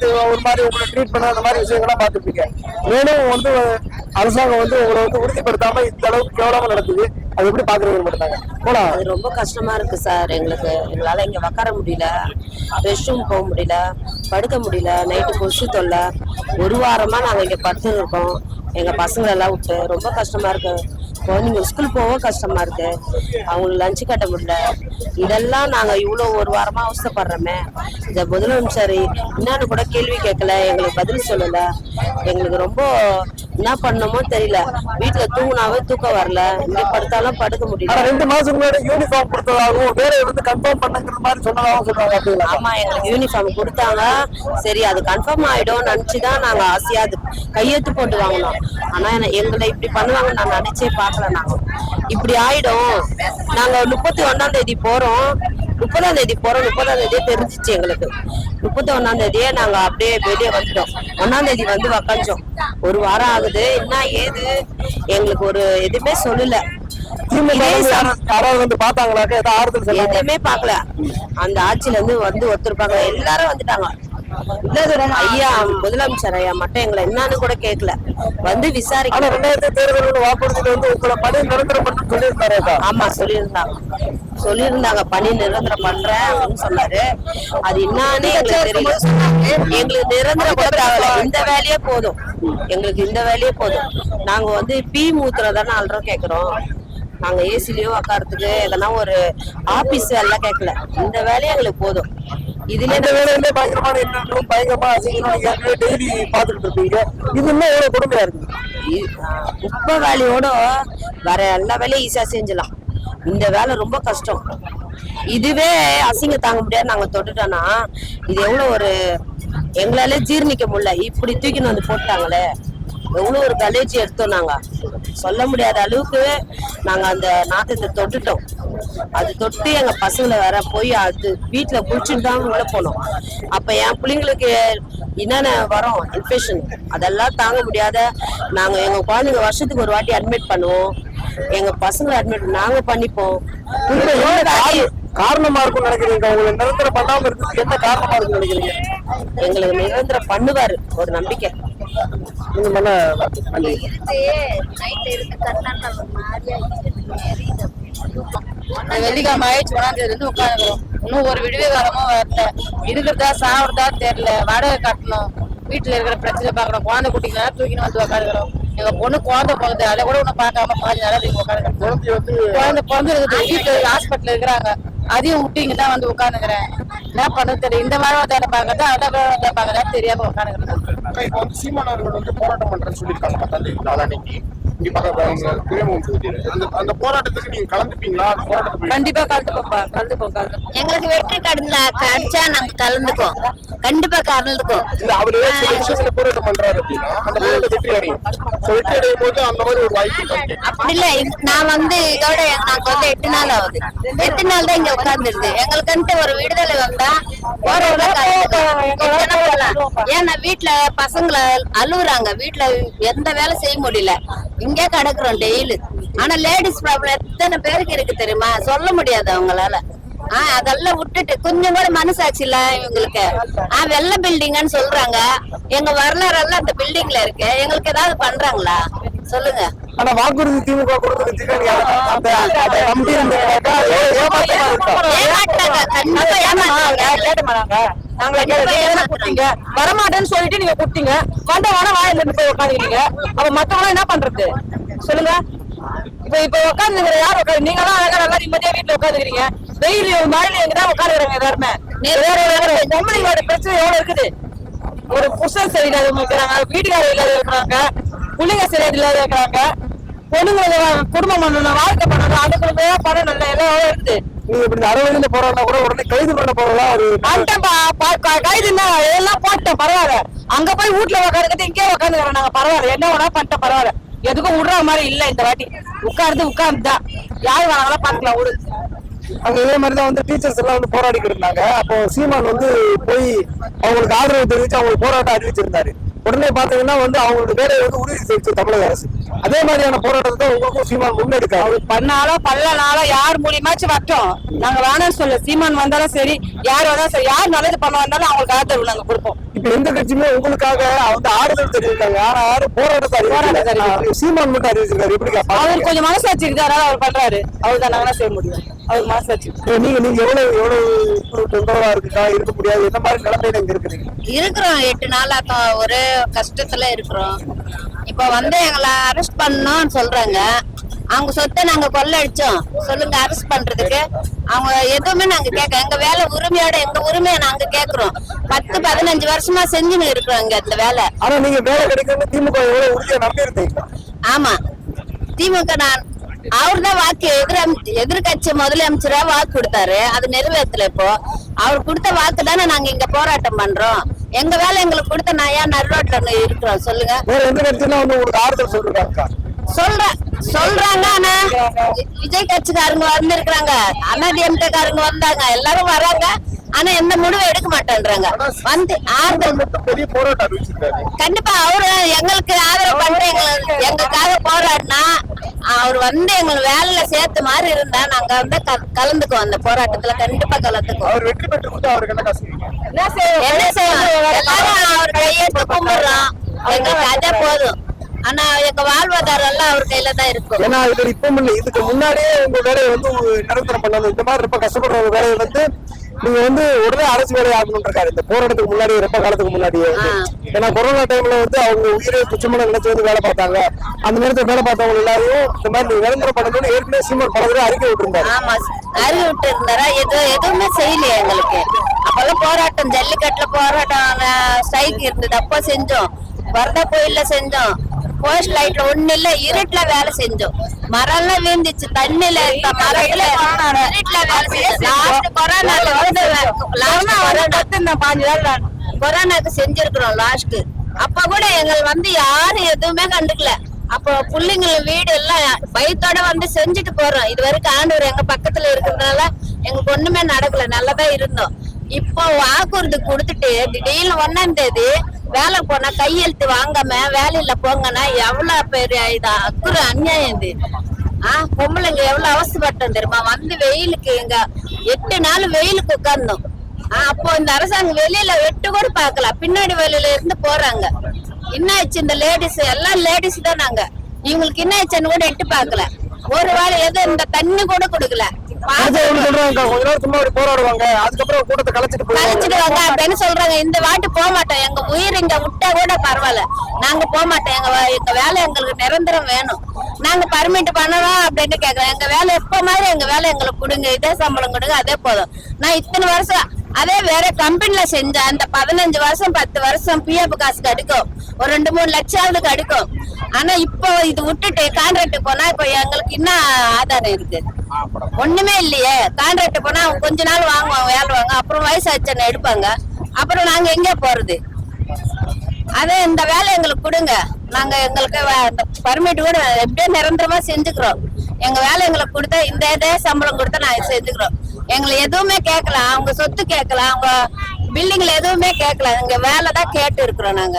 பார்த்து ஒரு மாதிரி உங்களை ட்ரீட் பண்ண அந்த மாதிரி விஷயங்கள்லாம் பார்த்துருப்பீங்க. மேலும் வந்து அரசாங்கம் வந்து உங்களை வந்து உறுதிப்படுத்தாம இந்த அளவுக்கு கேவலமா நடக்குது. அது எப்படி பாக்குறீங்க மட்டும்தாங்க போலாம். அது ரொம்ப கஷ்டமா இருக்கு சார். எங்களால இங்க உட்கார முடியல, ரெஸ்ட் ரூம் போக முடியல, படுக்க முடியல. நைட்டு கொசு தொல்லை. ஒரு வாரமா நாங்க இங்க படுத்து இருக்கோம். எங்க பசங்களை எல்லாம் விட்டு ரொம்ப கஷ்டமா இருக்கு. குழந்தைங்க ஸ்கூல் போக கஷ்டமா இருக்கு. அவங்களுக்கு லஞ்சு கட்ட முடியல. இதெல்லாம் நாங்க இவ்வளவு ஒரு வாரமா அவசரப்படுறோமே. இந்த முதலமைச்சர் என்னன்னு கூட கேள்வி கேட்கல, எங்களுக்கு பதில் சொல்லல. எங்களுக்கு ரொம்ப என்ன பண்ணணுமோ தெரியல. வீட்டுல தூங்கினாவே தூக்கம் வரல, இங்க படுத்தாலும் படுக்க முடியல. 2 மாசம் முன்னாடி யூனிஃபார்ம் கொடுத்ததாகவும் வேலையை வந்து கன்ஃபார்ம் பண்ணுங்கிற மாதிரி சொன்னதாகவும் சொல்றாங்க. ஆமா, எங்களுக்கு யூனிஃபார்ம் கொடுத்தாங்க. சரி, அது கன்ஃபார்ம் ஆயிடும் நினைச்சுதான் நாங்க ஆசையா கையெழுத்து போட்டு வாங்கினோம். ஆனா எங்களை இப்படி பண்ணுவாங்க நான் நினைச்சே பார்க்கல. நாங்க இப்படி ஆயிடும். நாங்க 31ஆம் தேதி போறோம். 30ஆம் தேதி போறோம். 30ஆம் தேதியே தெரிஞ்சிச்சு எங்களுக்கு. 31ஆம் தேதியே நாங்க அப்படியே வெளியே வந்துட்டோம். 1ஆம் தேதி வந்து உக்காஞ்சோம். ஒரு வாரம் ஆகுது. என்ன ஏது எங்களுக்கு ஒரு எதுவுமே சொல்லல. எதுவுமே பாக்கல. அந்த ஆட்சியில இருந்து ஒருத்தருப்பாங்க. எல்லாரும் வந்துட்டாங்க. ஐயா முதலமைச்சர் ஐயா மட்டும் எங்களை என்னன்னு கூட கேட்கல. வந்து விசாரிக்க. ஆமா, சொல்லியிருந்தாங்க பணி நிரந்தரம் பண்றேன் அப்படின்னு சொன்னாரு. அது என்னன்னு எங்களுக்கு தெரியல. எங்களுக்கு நிரந்தரம் கூட தேவையில்ல. இந்த வேலையே போதும். எங்களுக்கு இந்த வேலையே போதும். நாங்க வந்து பி மூத்துறதானே அல்றோம் கேக்குறோம். நாங்க ஏசிலயோ உக்காரத்துக்கு எதனா ஒரு ஆபீஸ் எல்லாம் கேட்கல. இந்த வேலையை எங்களுக்கு போதும். இதுல இந்த வேலையில பயங்கரமா டெய்லி பாத்துட்டு இருப்பீங்க. இது இன்னும் எவ்வளவு கொடுமையா இருக்கு. உப்ப வேலையோட வேற எல்லா வேலையும் ஈஸியா செஞ்சலாம். இந்த வேலை ரொம்ப கஷ்டம். இதுவே அசிங்க தாங்க முடியாது. நாங்க தொட்டுட்டோம்னா இது எவ்வளவு ஒரு எங்களால ஜீர்ணிக்க முடியல. இப்படி தூக்கின்னு வந்து போட்டாங்களே, எவ்வளவு ஒரு கலேஜி எடுத்தோம். நாங்க சொல்ல முடியாத அளவுக்கு நாங்க அந்த நாட்டத்தை தொட்டுட்டோம். அது தொட்டு எங்க பசங்களை வேற போய் அது வீட்டுல குளிச்சுட்டு தான் உள்ள போனோம். அப்ப என் பிள்ளைங்களுக்கு என்னென்ன வரும் இன்ஃபெக்ஷன் அதெல்லாம் தாங்க முடியாத நாங்க எங்க குழந்தைங்க வருஷத்துக்கு ஒரு வாட்டி அட்மிட் பண்ணுவோம். எங்க பசங்களை அட்மிட் நாங்க பண்ணிப்போம். காரணமா இருக்கும் நினைக்கிறீங்க? உங்களை நிரந்தரம் பண்ணாம இருக்கு என்ன காரணமா இருக்கு நினைக்கிறீங்க? எங்களுக்கு நிரந்தரம் பண்ணுவாரு ஒரு நம்பிக்கை. வெள்ளிக்கிழமை ஆயிடுச்சு. 1ஆம் தேதி இருந்து உட்காந்துக்கிறோம். இன்னும் ஒரு விடுவே காலமும் வரல. இருக்கிறதா சாப்பிடுறதா தெரியல. வாடகை கட்டணும். வீட்டுல இருக்கிற பிரச்சனை பாக்கணும். குழந்தை குட்டிங்களா தூக்கின்னு வந்து உட்காந்துக்கிறோம். எங்க பொண்ணு குழந்தை பிறந்து அதை கூட ஒன்னும் பார்க்காம 5 நாளா உட்காந்துக்கிறோம். குழந்தை பிறந்து இருக்குது. வீட்டுல ஹாஸ்பிட்டல் இருக்கிறாங்க. அதையும் விட்டு இங்க தான் வந்து உட்காந்துக்கிறேன். என்ன பண்ணது தெரியும். இந்த வாரம் வேலை பார்க்கறதா அதை வேலை பார்க்கறதா தெரியாம உட்காந்துக்கிறேன். சீமான் அவர்கள் வந்து போராட்டம் பண்றேன்னு சொல்லியிருக்காங்க. அந்த போராட்டத்துக்கு நீங்க கலந்துப்பீங்களா? கண்டிப்பா கலந்துப்போம். எங்களுக்கு வெற்றி கிடைச்சா நாங்க கலந்துக்கோம். கண்டிப்பா கலந்துக்கோம். போராட்டம் பண்றாரு அப்படின்னா அந்த போராட்டம் வெற்றி அடையும். வெற்றி அடையும் போது அந்த மாதிரி ஒரு வாய்ப்பு அப்படி இல்ல. நான் வந்து இதோட நாங்க வந்து 8 நாள் ஆகுது. 8 நாள் தான் இங்க உட்கார்ந்துருது. எங்களுக்குன்ட்டு ஒரு விடுதலை வந்தா ஏன்னா வீட்டுல பசங்களை அழுகுறாங்க. வீட்டுல எந்த வேலை செய்ய முடியல. இங்கே கிடக்குறோம் டெய்லி. ஆனா லேடிஸ் ப்ராப்ளம் எத்தனை பேருக்கு இருக்கு தெரியுமா? சொல்ல முடியாது அவங்களால. அதெல்லாம் விட்டுட்டு கொஞ்சம் கூட மனசாட்சி இல்ல இவங்களுக்கு. வெள்ள பில்டிங்னு சொல்றாங்க. எங்க வரலாறு எல்லாம் அந்த பில்டிங்ல இருக்கு. எங்களுக்கு ஏதாவது பண்றாங்களா சொல்லுங்க? ஆனா வாக்குறுதி திமுக வரமாட்டேன்னு சொல்லிட்டு நீங்க கொடுத்தீங்க. வந்தவன வாயில இருந்து போய் உட்காந்துக்கிறீங்க. அப்ப மத்தவங்க என்ன பண்றது சொல்லுங்க? இப்ப உட்காந்துக்கிற யார் உட்காந்து? நீங்க எல்லாம் அழகா நல்லா நிம்மதியா வீட்டுல உட்காந்துக்கிறீங்க. வெயில் மழையில எங்கதான் உட்காந்துக்கிறாங்க எல்லாருமே. பொம்பளைங்களோட பிரச்சனை எவ்வளவு இருக்குது. ஒரு புருஷன் சரியில்லாதவங்க இருக்கிறாங்க. வீட்டுக்காரர் இல்லாத இருக்கிறாங்க. பிள்ளைங்க சரியில்லாத இருக்கிறாங்க. பொண்ணுங்க குடும்பம் பண்ணணும், வாழ்க்கை பண்ணணும். அதுக்கு படம் நல்ல எல்லாம் இருக்குது. நீங்க இப்படி 60 போறாங்க கூட உடனே கைது பண்ண போறதா கைதுன்னா எல்லாம் போட்டோம். பரவாயில்ல. அங்க போய் வீட்டுல உட்காந்துக்கிட்டு இங்கே உட்காந்துக்கிறோம் நாங்க. பரவாயில்ல. என்ன வேணா பண்ணிட்டோம். பரவாயில்ல. எதுக்கும் விடுற மாதிரி இல்ல. இந்த வாட்டி உட்கார்ந்துதான் யாரு வேணாலும் பாத்துக்கலாம். விடு. அங்க இதே மாதிரிதான் வந்து டீச்சர்ஸ் எல்லாம் வந்து போராடிக்கிட்டு இருந்தாங்க. அப்போ சீமான் வந்து போய் அவங்களுக்கு ஆதரவு தெரிவிச்சு அவங்களுக்கு போராட்டம் அறிவிச்சிருந்தாரு. உடனே பாத்தீங்கன்னா வந்து அவங்களுக்கு வேலையை வந்து உறுதி செய்து தமிழக அரசு. அதே மாதிரியான போராட்டத்தை உங்களுக்கும் சீமான் முன்னெடுக்க பண்ணாலும் பல்லனாலும் யார் மூலியமாச்சும் வரட்டும். நாங்க வேணாம்னு சொல்ல. சீமான் வந்தாலும் சரி, யார் வந்தாலும் சரி, யார் நல்லது பண்ண வந்தாலும் அவங்களுக்கு ஆதரவு நாங்க கொடுப்போம். இப்ப எந்த கட்சியுமே உங்களுக்காக வந்து ஆறுதல் தெரிவிக்காங்க. ஆனா யாரும் போராட்டத்தை அறிவிக்கிறாங்க. சீமான் மட்டும் அறிவிச்சிருக்காரு. எப்படி அவர் கொஞ்சம் மனசாட்சி இருக்கு, அதனால அவர் பண்றாரு. அவர் தான் நாங்க செய்ய முடியும். அவருக்கு மனசாட்சி. நீங்க எவ்வளவு தொந்தரவா இருக்கா, இருக்க முடியாது, என்ன மாதிரி நிலைமையில இங்க இருக்கிறீங்க? இருக்கிறோம் 8 நாளா ஒரே கஷ்டத்துல இருக்கிறோம். இப்ப வந்து எங்களை அரெஸ்ட் பண்ணணும்னு சொல்றாங்க. அவங்க சொத்தை நாங்க கொள்ளடிச்சோம் சொல்லுங்க, அரெஸ்ட் பண்றதுக்கு அவங்க எதுவுமே நாங்க கேட்க, எங்க வேலை உரிமையோட எங்க உரிமையை நாங்க கேக்குறோம். 10-15 வருஷமா செஞ்சுன்னு இருக்கிறோம் இங்க இந்த வேலை. ஆனா நீங்க வேலை கிடைக்கணும் திமுக எவ்வளவு உறுதியா நம்பி இருந்தீங்க? ஆமா, திமுக நான் அவர்தான் வாக்கு எதிர்கட்சி முதலமைச்சரா வாக்கு கொடுத்தாரு, அது நிறைவேற்றல. இப்போ அவர் கொடுத்த வாக்கு தானே நாங்க இங்க போராட்டம் பண்றோம். எங்க வேலை எங்களுக்கு கொடுத்த நான் ஏன் நடுரோட்ல இருக்கிறோம் சொல்லுங்க? வேற எந்த கட்சியில வந்து உங்களுக்கு ஆறுதல் சொல்றாங்க? சொல்றாங்க. ஆனா விஜய் கட்சிக்காரங்க வந்திருக்காங்க, அதிமுக காரங்க வந்தாங்க, எல்லாரும் வராங்க. ஆனா எந்த முடிவும் எடுக்க மாட்டேன்றாங்க. வந்து ஆறுதல் பெரிய போராட்டம் அறிவிச்சிருக்காரு. கண்டிப்பா அவரு எங்களுக்கு ஆதரவு பண்ற எங்களுக்காக போராடினா அவர் வந்து எங்களை வேலையில சேர்த்த மாதிரி இருந்தா நாங்க வந்து கலந்துக்குவோம். அந்த போராட்டத்துல கண்டிப்பா கலந்துக்குவோம். அவர் வெற்றி பெற்று அவருக்கு என்ன என்ன செய்யணும்? எல்லாரும் அவர் கையெழுத்து கும்பிடுறோம். எங்களுக்கு அதே போதும். ஆனா எங்க வாழ்வாதாரம் எல்லாம் அவர் கையில தான் இருக்கும். ஏன்னா இது இப்ப இல்ல, இதுக்கு முன்னாடியே உங்க வேலையை வந்து நிரந்தரம் பண்ணணும். இந்த மாதிரி ரொம்ப கஷ்டப்படுற வேலையை வந்து நீங்க வந்து உடனே அரசு வேலை ஆகணும் இருக்காரு. இந்த போராட்டத்துக்கு முன்னாடி ரொம்ப காலத்துக்கு முன்னாடியே ஏன்னா கொரோனா டைம்ல வந்து அவங்க உயிரை துச்சமான நினைச்சு வந்து வேலை பார்த்தாங்க. அந்த நேரத்தில் வேலை பார்த்தவங்க எல்லாரையும் இந்த மாதிரி நிரந்தரம் பண்ணணும்னு ஏற்கனவே சீமான் பல தடவை அறிக்கை விட்டுருந்தாரு. ஆமா, அறிக்கை விட்டு இருந்தாரா? எதுவுமே செய்யலையே எங்களுக்கு. அப்பெல்லாம் போராட்டம், ஜல்லிக்கட்டுல போராட்டம், ஸ்ட்ரைக் இருந்தது, அப்போ செஞ்சோம். வரதா கோயில்ல செஞ்சோம். போஸ்ட் லைட்ல ஒண்ணு இல்ல, இருட்டுல வேலை செஞ்சோம். மரம் எல்லாம் வீழ்ந்துச்சு, தண்ணியில இருந்த மரத்துல இருட்டுல வேலை செஞ்சோம். லாஸ்ட் கொரோனால வந்து கொரோனாக்கு செஞ்சிருக்கிறோம் லாஸ்ட். அப்ப கூட எங்களை வந்து யாரும் எதுவுமே கண்டுக்கல. அப்போ பிள்ளைங்க வீடு எல்லாம் பயத்தோட வந்து செஞ்சுட்டு போறோம். இது வரைக்கும் ஆண்டவர் எங்க பக்கத்துல இருக்கிறதுனால எங்களுக்கு ஒண்ணுமே நடக்கல, நல்லதான் இருந்தோம். இப்போ வாக்குறுதி கொடுத்துட்டு திடீர்னு 1ஆம் தேதி வேலை போனா கையெழுத்து வாங்காம வேலையில போங்கன்னா எவ்வளவு பெரிய அக்குற அநியாயம் இது. பொம்பளைங்க எவ்வளவு அவசரப்பட்டோம் தெரியுமா? வந்து வெயிலுக்கு எங்க 8 நாள் வெயிலுக்கு உட்கார்ந்தோம். அப்போ இந்த அரசாங்கம் வெளியில வெட்டு கூட பாக்கல, பின்னாடி வெளியில இருந்து போறாங்க. என்ன ஆச்சு? இந்த லேடிஸ் எல்லாம் லேடிஸ் தான். நாங்க இவங்களுக்கு என்ன ஆச்சுன்னு கூட எட்டு பாக்கல. ஒரு வேளை எதுவும் இந்த தண்ணி கூட கொடுக்கல. போராடுவாங்க, அதுக்கப்புறம் கூட்டத்தை கலைச்சிடுவாங்க அப்படின்னு சொல்றாங்க. இந்த வாட்டு போக மாட்டோம். எங்க உயிர் இங்க விட்டா கூட பரவாயில்ல, நாங்க போக மாட்டோம். எங்க வேலை எங்களுக்கு நிரந்தரம் வேணும். நாங்க பர்மிட் பண்ணணும் அப்படின்னு கேக்குறோம். எங்க வேலை எப்ப மாதிரி எங்க வேலை எங்களுக்கு கொடுங்க, இதே சம்பளம் கொடுங்க, அதே போதும். நான் இத்தனை வருஷம் அதே வேற கம்பெனில செஞ்சேன். அந்த 15 வருஷம் 10 வருஷம் பிஎஃப் காசு கிடைக்கும், ஒரு 2-3 லட்சம் கிடைக்கும். ஆனா இப்போ இது விட்டுட்டு கான்ட்ராக்ட் போனா இப்ப எங்களுக்கு என்ன ஆதாரம் இருக்கு? ஒண்ணுமே இல்லையே. கான்ட்ராக்ட் போனா அவங்க கொஞ்ச நாள் வாங்குவாங்க, வேலைவாங்க, அப்புறம் வயசாச்சுன்னு எடுப்பாங்க. அப்புறம் நாங்க எங்க போறது? அதே இந்த வேலை எங்களுக்கு கொடுங்க, நாங்க எங்களுக்கு பர்மிட் கூட எப்படியோ நிரந்தரமா செஞ்சுக்கிறோம். எங்க வேலை எங்களுக்கு கொடுத்தா இந்த இதே சம்பளம் கொடுத்தா நாங்க செஞ்சுக்கிறோம். எங்களை எதுவுமே கேட்கல, அவங்க சொத்து கேட்கல, அவங்க பில்டிங்ல எதுவுமே கேட்கல. எங்க வேலை தான் கேட்டு இருக்கிறோம் நாங்க.